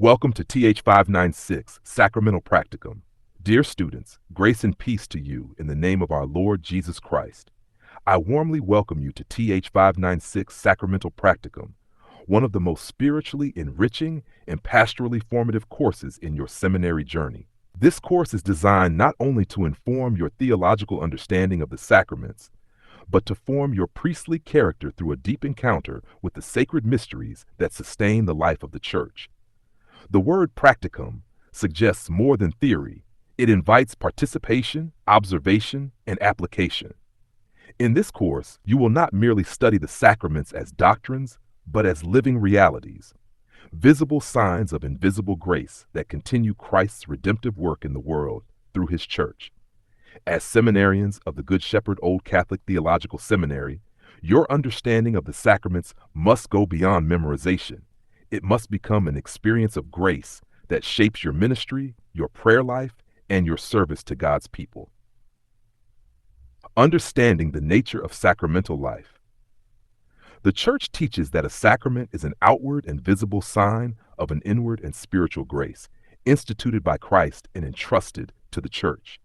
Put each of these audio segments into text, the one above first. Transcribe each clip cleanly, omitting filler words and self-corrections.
Welcome to TH 596, Sacramental Practicum. Dear students, grace and peace to you in the name of our Lord Jesus Christ. I warmly welcome you to TH 596, Sacramental Practicum, one of the most spiritually enriching and pastorally formative courses in your seminary journey. This course is designed not only to inform your theological understanding of the sacraments, but to form your priestly character through a deep encounter with the sacred mysteries that sustain the life of the Church. The word practicum suggests more than theory. It invites participation, observation, and application. In this course, you will not merely study the sacraments as doctrines, but as living realities, visible signs of invisible grace that continue Christ's redemptive work in the world through his Church. As seminarians of the Good Shepherd Old Catholic Theological Seminary, your understanding of the sacraments must go beyond memorization. It must become an experience of grace that shapes your ministry, your prayer life, and your service to God's people. Understanding the nature of sacramental life. The Church teaches that a sacrament is an outward and visible sign of an inward and spiritual grace, instituted by Christ and entrusted to the Church.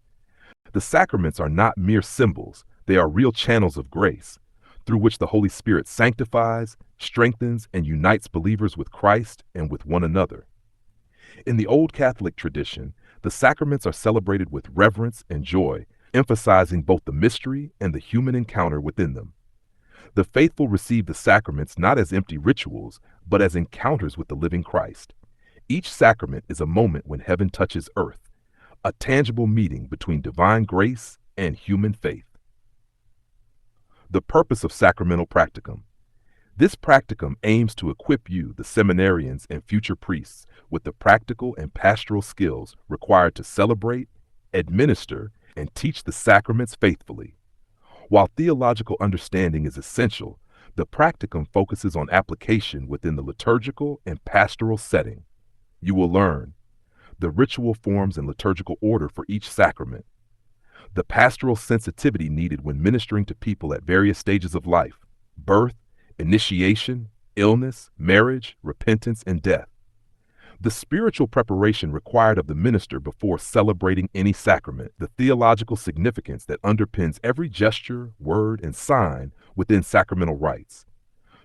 The sacraments are not mere symbols, they are real channels of grace, through which the Holy Spirit sanctifies, strengthens, and unites believers with Christ and with one another. In the Old Catholic tradition, the sacraments are celebrated with reverence and joy, emphasizing both the mystery and the human encounter within them. The faithful receive the sacraments not as empty rituals, but as encounters with the living Christ. Each sacrament is a moment when heaven touches earth, a tangible meeting between divine grace and human faith. The purpose of Sacramental Practicum. This practicum aims to equip you, the seminarians and future priests, with the practical and pastoral skills required to celebrate, administer, and teach the sacraments faithfully. While theological understanding is essential, the practicum focuses on application within the liturgical and pastoral setting. You will learn the ritual forms and liturgical order for each sacrament, the pastoral sensitivity needed when ministering to people at various stages of life: birth, initiation, illness, marriage, repentance, and death. The spiritual preparation required of the minister before celebrating any sacrament, the theological significance that underpins every gesture, word, and sign within sacramental rites.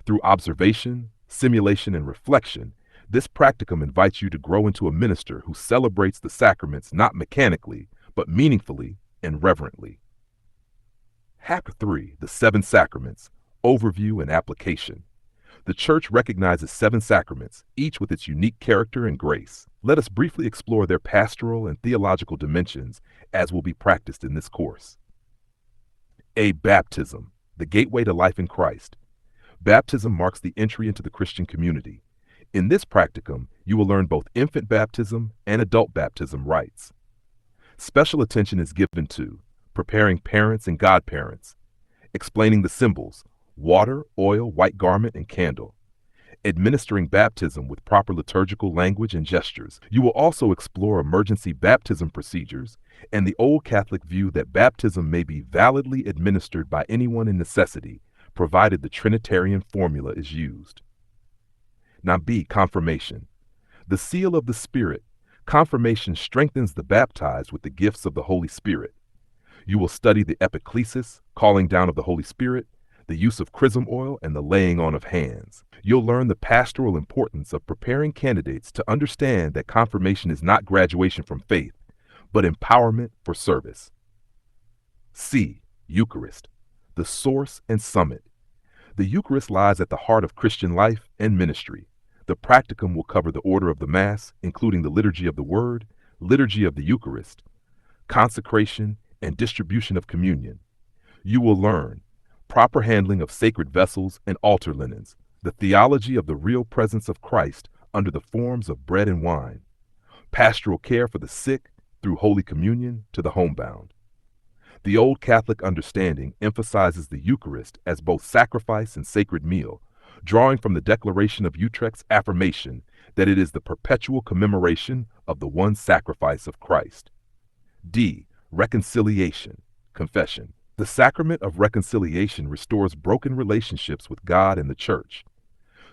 Through observation, simulation, and reflection, this practicum invites you to grow into a minister who celebrates the sacraments not mechanically, but meaningfully and reverently. Hack 3, the 7 sacraments, overview and application. The Church recognizes 7 sacraments, each with its unique character and grace. Let us briefly explore their pastoral and theological dimensions as will be practiced in this course. A. Baptism, the gateway to life in Christ. Baptism marks the entry into the Christian community. In this practicum, you will learn both infant baptism and adult baptism rites. Special attention is given to preparing parents and godparents, explaining the symbols: water, oil, white garment, and candle, administering baptism with proper liturgical language and gestures. You will also explore emergency baptism procedures and the Old Catholic view that baptism may be validly administered by anyone in necessity, provided the Trinitarian formula is used. Now B, confirmation. The seal of the Spirit. Confirmation strengthens the baptized with the gifts of the Holy Spirit. You will study the epiclesis, calling down of the Holy Spirit, the use of chrism oil, and the laying on of hands. You'll learn the pastoral importance of preparing candidates to understand that confirmation is not graduation from faith, but empowerment for service. C, Eucharist, the source and summit. The Eucharist lies at the heart of Christian life and ministry. The practicum will cover the order of the Mass, including the liturgy of the Word, liturgy of the Eucharist, consecration, and distribution of communion. You will learn proper handling of sacred vessels and altar linens, the theology of the real presence of Christ under the forms of bread and wine, pastoral care for the sick through Holy Communion to the homebound. The Old Catholic understanding emphasizes the Eucharist as both sacrifice and sacred meal, drawing from the Declaration of Utrecht's affirmation that it is the perpetual commemoration of the one sacrifice of Christ. D. Reconciliation, confession. The sacrament of reconciliation restores broken relationships with God and the Church.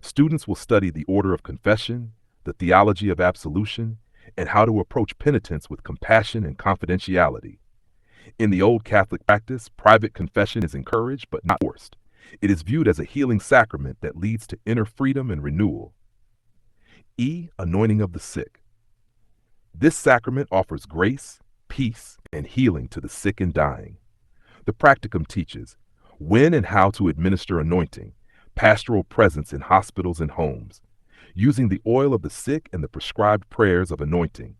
Students will study the order of confession, the theology of absolution, and how to approach penitence with compassion and confidentiality. In the Old Catholic practice, private confession is encouraged but not forced. It is viewed as a healing sacrament that leads to inner freedom and renewal. E. Anointing of the sick. This sacrament offers grace, peace, and healing to the sick and dying. The practicum teaches when and how to administer anointing, pastoral presence in hospitals and homes, using the oil of the sick and the prescribed prayers of anointing.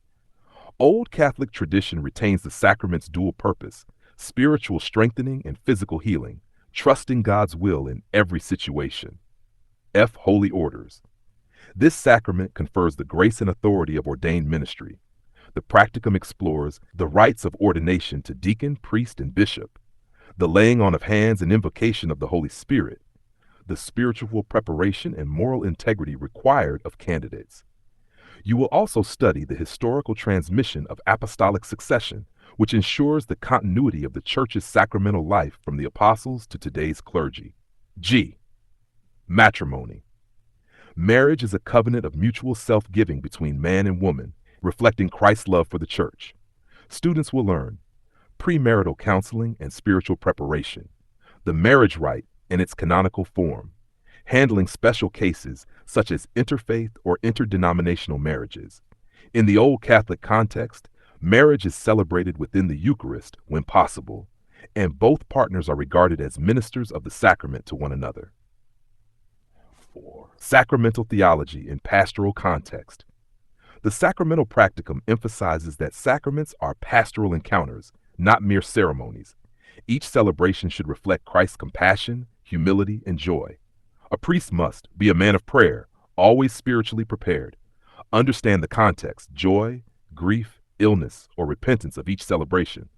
Old Catholic tradition retains the sacrament's dual purpose, spiritual strengthening and physical healing, trusting God's will in every situation. F. Holy orders. This sacrament confers the grace and authority of ordained ministry. The practicum explores the rites of ordination to deacon, priest, and bishop, the laying on of hands and invocation of the Holy Spirit, the spiritual preparation and moral integrity required of candidates. You will also study the historical transmission of apostolic succession, which ensures the continuity of the Church's sacramental life from the apostles to today's clergy. G. Matrimony. Marriage is a covenant of mutual self-giving between man and woman, reflecting Christ's love for the Church. Students will learn premarital counseling and spiritual preparation, the marriage rite in its canonical form, handling special cases such as interfaith or interdenominational marriages. In the Old Catholic context, marriage is celebrated within the Eucharist when possible, and both partners are regarded as ministers of the sacrament to one another. 4. Sacramental theology in pastoral context. The Sacramental Practicum emphasizes that sacraments are pastoral encounters, not mere ceremonies. Each celebration should reflect Christ's compassion, humility, and joy. A priest must be a man of prayer, always spiritually prepared, understand the context, joy, grief, illness, or repentance of each celebration,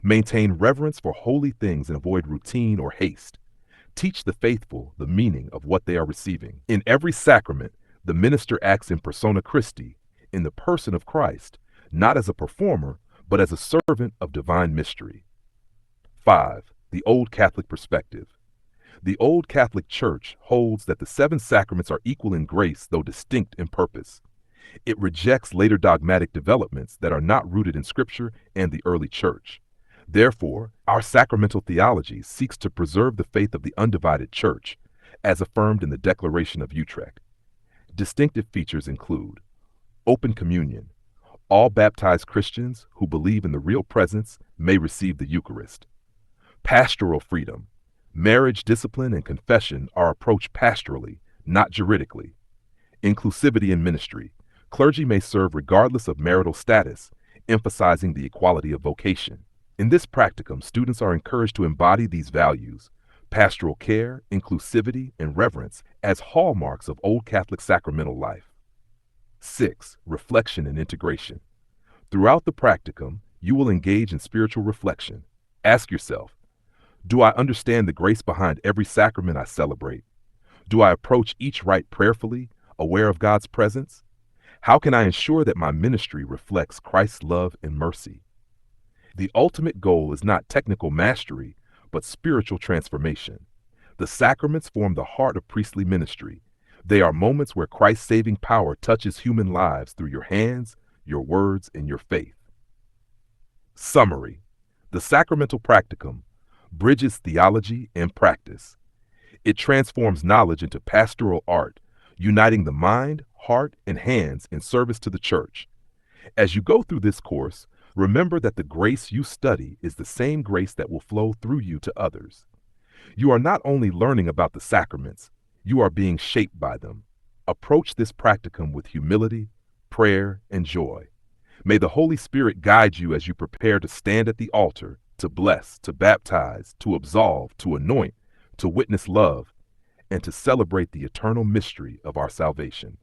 maintain reverence for holy things and avoid routine or haste, teach the faithful the meaning of what they are receiving. In every sacrament, the minister acts in persona Christi, in the person of Christ, not as a performer, but as a servant of divine mystery. 5. The Old Catholic perspective. The Old Catholic Church holds that the 7 sacraments are equal in grace, though distinct in purpose. It rejects later dogmatic developments that are not rooted in Scripture and the early Church. Therefore, our sacramental theology seeks to preserve the faith of the undivided Church, as affirmed in the Declaration of Utrecht. Distinctive features include open communion. All baptized Christians who believe in the real presence may receive the Eucharist. Pastoral freedom. Marriage discipline and confession are approached pastorally, not juridically. Inclusivity in ministry. Clergy may serve regardless of marital status, emphasizing the equality of vocation. In this practicum, students are encouraged to embody these values, pastoral care, inclusivity, and reverence, as hallmarks of Old Catholic sacramental life. 6. Reflection and integration. Throughout the practicum, you will engage in spiritual reflection. Ask yourself, do I understand the grace behind every sacrament I celebrate? Do I approach each rite prayerfully, aware of God's presence? How can I ensure that my ministry reflects Christ's love and mercy? The ultimate goal is not technical mastery, but spiritual transformation. The sacraments form the heart of priestly ministry. They are moments where Christ's saving power touches human lives through your hands, your words, and your faith. Summary. The Sacramental Practicum bridges theology and practice. It transforms knowledge into pastoral art, uniting the mind, heart, and hands in service to the Church. As you go through this course, remember that the grace you study is the same grace that will flow through you to others. You are not only learning about the sacraments, you are being shaped by them. Approach this practicum with humility, prayer, and joy. May the Holy Spirit guide you as you prepare to stand at the altar, to bless, to baptize, to absolve, to anoint, to witness love, and to celebrate the eternal mystery of our salvation.